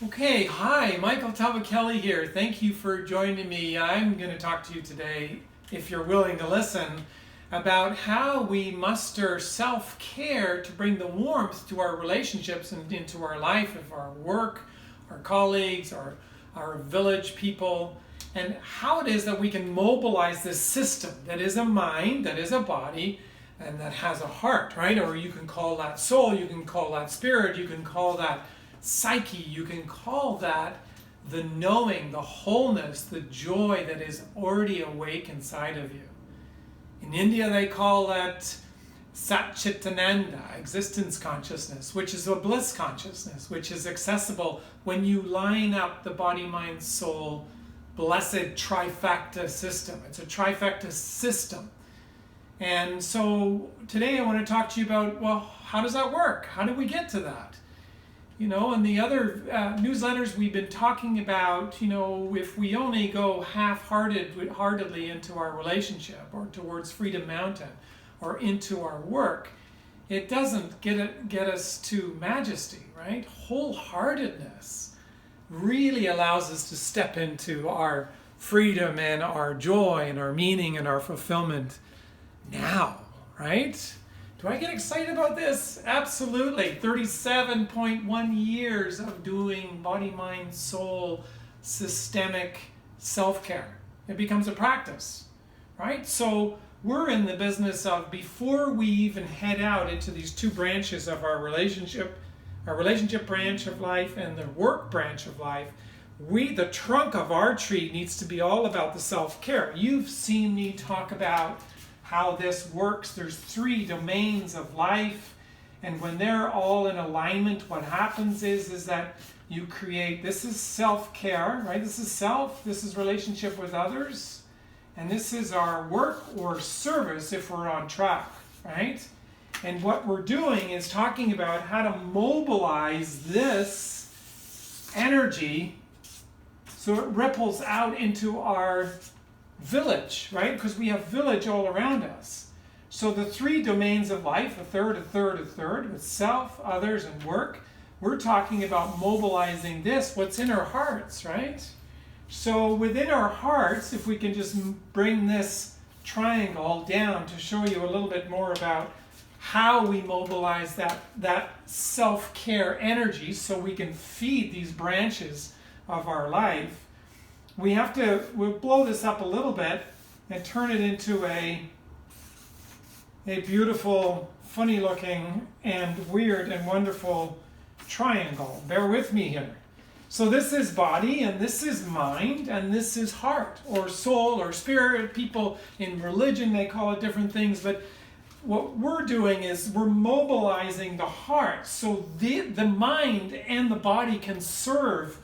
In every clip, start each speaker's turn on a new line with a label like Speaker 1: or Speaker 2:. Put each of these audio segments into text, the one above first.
Speaker 1: Okay, hi, Michael Talbot-Kelly here. Thank you for joining me. I'm going to talk to you today, if you're willing to listen, about how we muster self-care to bring the warmth to our relationships and into our life, of our work, our colleagues, our village people, and how it is that we can mobilize this system that is a mind, that is a body, and that has a heart, right? Or you can call that soul, you can call that spirit, you can call that psyche, you can call that the knowing, the wholeness, the joy that is already awake inside of you. In India, they call that Satchitananda, existence consciousness, which is a bliss consciousness, which is accessible when you line up the body, mind, soul, blessed trifecta system. It's a trifecta system. And so today I want to talk to you about, well, how does that work? How do we get to that? You know, in the other newsletters we've been talking about, you know, if we only go half-heartedly into our relationship or towards Freedom Mountain or into our work, it doesn't get us to majesty, right? Wholeheartedness really allows us to step into our freedom and our joy and our meaning and our fulfillment now, right? Do I get excited about this? Absolutely. 37.1 years of doing body, mind, soul, systemic self-care. It becomes a practice, right? So we're in the business of, before we even head out into these two branches of our relationship branch of life and the work branch of life, the trunk of our tree needs to be all about the self-care. You've seen me talk about how this works. There's 3 domains of life, and when they're all in alignment, what happens is that you create, this is self-care, right? This is self, this is relationship with others, and this is our work or service if we're on track, right? And what we're doing is talking about how to mobilize this energy so it ripples out into our village, right? Because we have village all around us. So the 3 domains of life, a third, with self, others, and work, we're talking about mobilizing this, what's in our hearts, right? So within our hearts, if we can just bring this triangle down to show you a little bit more about how we mobilize that self-care energy so we can feed these branches of our life, we'll blow this up a little bit and turn it into a beautiful, funny looking and weird and wonderful triangle. Bear with me here. So this is body, and this is mind, and this is heart or soul or spirit. People in religion, they call it different things, but what we're doing is we're mobilizing the heart so the mind and the body can serve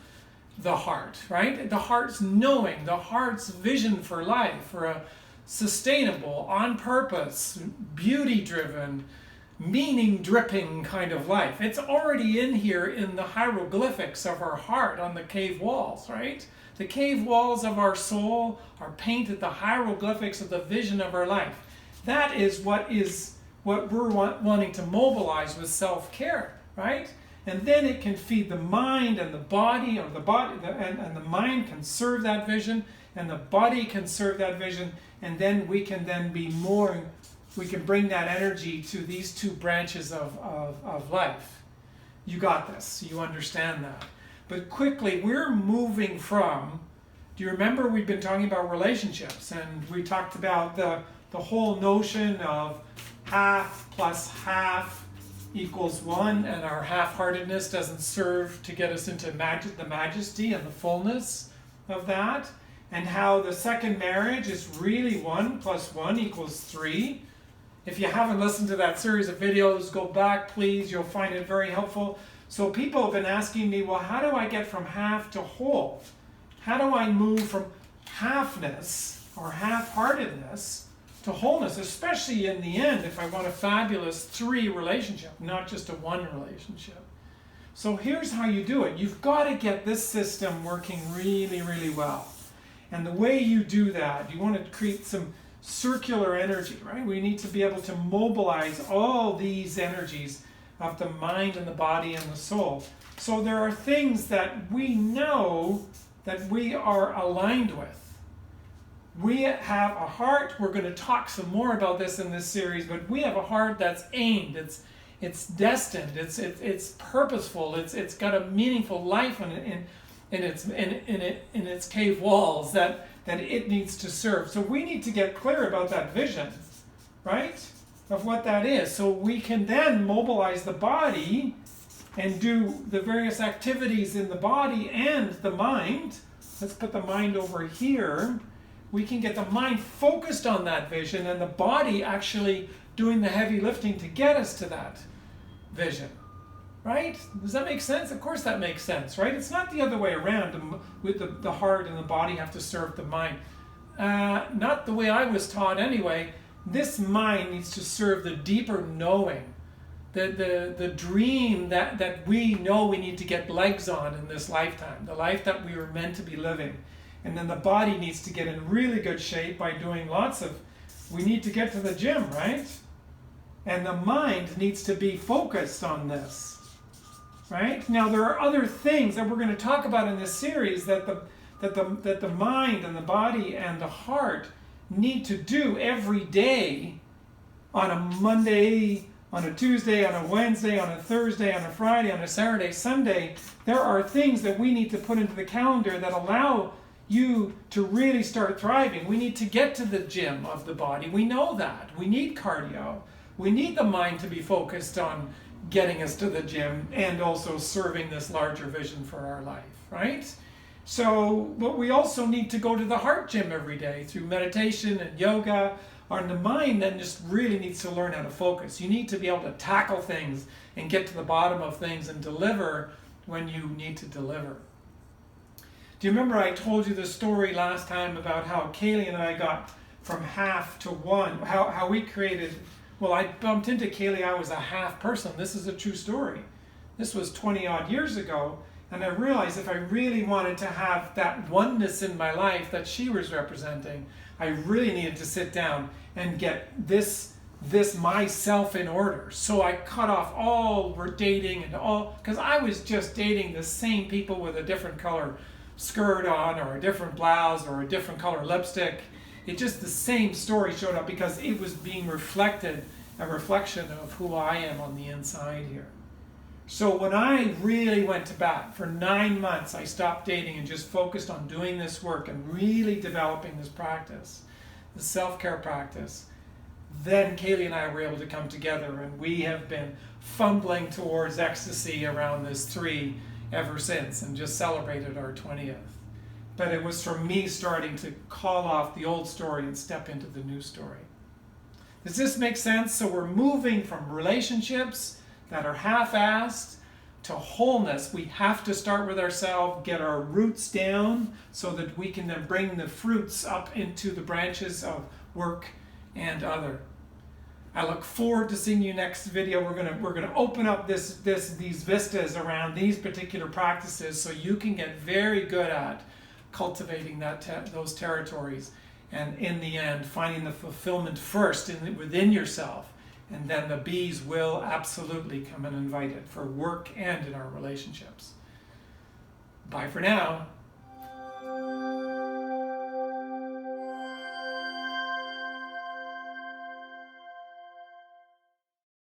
Speaker 1: the heart, right? The heart's knowing, the heart's vision for life, for a sustainable, on purpose, beauty-driven, meaning-dripping kind of life. It's already in here in the hieroglyphics of our heart on the cave walls, right? The cave walls of our soul are painted the hieroglyphics of the vision of our life. That is what we're wanting to mobilize with self-care, right? And then it can feed the mind and the body, or and the mind can serve that vision, and the body can serve that vision, and then we can bring that energy to these 2 branches of life. You got this, you understand that. But quickly, we're moving from, do you remember we've been talking about relationships, and we talked about the whole notion of half plus half equals 1, and our half-heartedness doesn't serve to get us into the majesty and the fullness of that, and how the second marriage is really 1 plus 1 equals 3. If you haven't listened to that series of videos, go back, please. You'll find it very helpful. So people have been asking me, well, how do I get from half to whole? How do I move from halfness or half-heartedness to wholeness, especially in the end, if I want a fabulous 3 relationship, not just a 1 relationship? So here's how you do it. You've got to get this system working really, really well. And the way you do that, you want to create some circular energy, right? We need to be able to mobilize all these energies of the mind and the body and the soul So there are things that we know that we are aligned with. We have a heart, we're going to talk some more about this in this series, but we have a heart that's aimed, it's destined, it's purposeful, it's got a meaningful life in its cave walls that it needs to serve. So we need to get clear about that vision, right? Of what that is. So we can then mobilize the body and do the various activities in the body and the mind. Let's put the mind over here. We can get the mind focused on that vision and the body actually doing the heavy lifting to get us to that vision. Right? Does that make sense? Of course that makes sense, right? It's not the other way around. With the heart and the body have to serve the mind. Not the way I was taught anyway. This mind needs to serve the deeper knowing, the dream that we know we need to get legs on in this lifetime, the life that we were meant to be living. And then the body needs to get in really good shape by doing we need to get to the gym, right? And the mind needs to be focused on this, right? Now there are other things that we're going to talk about in this series that the mind and the body and the heart need to do every day, on a Monday, on a Tuesday, on a Wednesday, on a Thursday, on a Friday, on a Saturday, Sunday. There are things that we need to put into the calendar that allow you to really start thriving. We need to get to the gym of the body. We know that. We need cardio. We need the mind to be focused on getting us to the gym and also serving this larger vision for our life, right? So, but we also need to go to the heart gym every day through meditation and yoga. And the mind then just really needs to learn how to focus. You need to be able to tackle things and get to the bottom of things and deliver when you need to deliver. Do you remember I told you the story last time about how Kaylee and I got from half to one, how we created, well, I bumped into Kaylee, I was a half person. This is a true story. This was 20 odd years ago, and I realized if I really wanted to have that oneness in my life that she was representing, I really needed to sit down and get this myself in order. So I cut off all dating and all, because I was just dating the same people with a different color skirt on or a different blouse or a different color lipstick. It just, the same story showed up because it was being reflected, a reflection of who I am on the inside here. So when I really went to bat for 9 months, I stopped dating and just focused on doing this work and really developing this practice, the self-care practice. Then Kaylee and I were able to come together, and we have been fumbling towards ecstasy around this 3 ever since, and just celebrated our 20th. But it was from me starting to call off the old story and step into the new story. Does this make sense? So we're moving from relationships that are half-assed to wholeness. We have to start with ourselves, get our roots down so that we can then bring the fruits up into the branches of work and other. I look forward to seeing you next video. We're gonna open up these vistas around these particular practices so you can get very good at cultivating those territories, and in the end finding the fulfillment first within yourself, and then the bees will absolutely come and invite it for work and in our relationships. Bye for now.